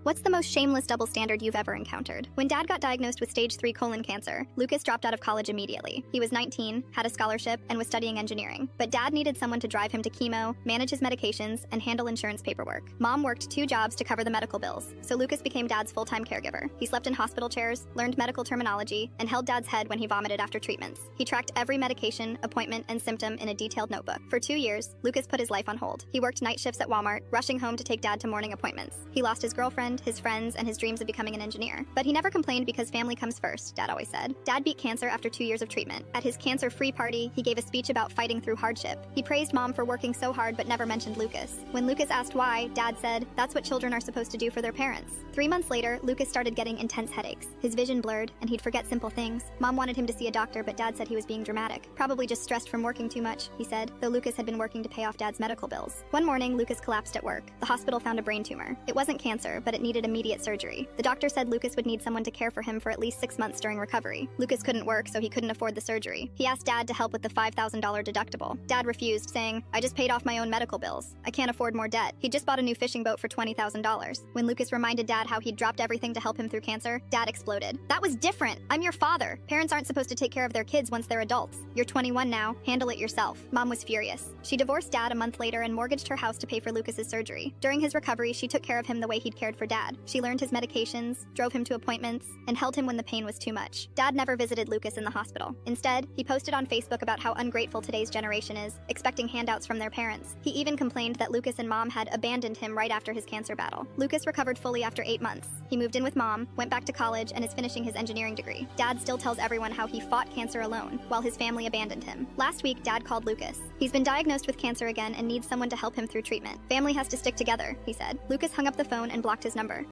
What's the most shameless double standard you've ever encountered? When Dad got diagnosed with stage 3 colon cancer, Lucas dropped out of college immediately. He was 19, had a scholarship, and was studying engineering. But Dad needed someone to drive him to chemo, manage his medications, and handle insurance paperwork. Mom worked 2 jobs to cover the medical bills, so Lucas became Dad's full-time caregiver. He slept in hospital chairs, learned medical terminology, and held Dad's head when he vomited after treatments. He tracked every medication, appointment, and symptom in a detailed notebook. For 2 years, Lucas put his life on hold. He worked night shifts at Walmart, rushing home to take Dad to morning appointments. He lost his girlfriend, his friends, and his dreams of becoming an engineer. But he never complained because family comes first, Dad always said. Dad beat cancer after 2 years of treatment. At his cancer-free party, he gave a speech about fighting through hardship. He praised Mom for working so hard but never mentioned Lucas. When Lucas asked why, Dad said, "That's what children are supposed to do for their parents." 3 months later, Lucas started getting intense headaches. His vision blurred, and he'd forget simple things. Mom wanted him to see a doctor, but Dad said he was being dramatic. Probably just stressed from working too much, he said, though Lucas had been working to pay off Dad's medical bills. One morning, Lucas collapsed at work. The hospital found a brain tumor. It wasn't cancer, but it needed immediate surgery. The doctor said Lucas would need someone to care for him for at least 6 months during recovery. Lucas couldn't work, so he couldn't afford the surgery. He asked Dad to help with the $5,000 deductible. Dad refused, saying, "I just paid off my own medical bills. I can't afford more debt." He just bought a new fishing boat for $20,000. When Lucas reminded Dad how he'd dropped everything to help him through cancer, Dad exploded. "That was different. I'm your father. Parents aren't supposed to take care of their kids once they're adults. You're 21 now. Handle it yourself." Mom was furious. She divorced Dad a month later and mortgaged her house to pay for Lucas's surgery. During his recovery, she took care of him the way he'd cared for Dad. She learned his medications, drove him to appointments, and held him when the pain was too much. Dad never visited Lucas in the hospital. Instead, he posted on Facebook about how ungrateful today's generation is, expecting handouts from their parents. He even complained that Lucas and Mom had abandoned him right after his cancer battle. Lucas recovered fully after 8 months. He moved in with Mom, went back to college, and is finishing his engineering degree. Dad still tells everyone how he fought cancer alone, while his family abandoned him. Last week, Dad called Lucas. He's been diagnosed with cancer again and needs someone to help him through treatment. "Family has to stick together," he said. Lucas hung up the phone and blocked his number.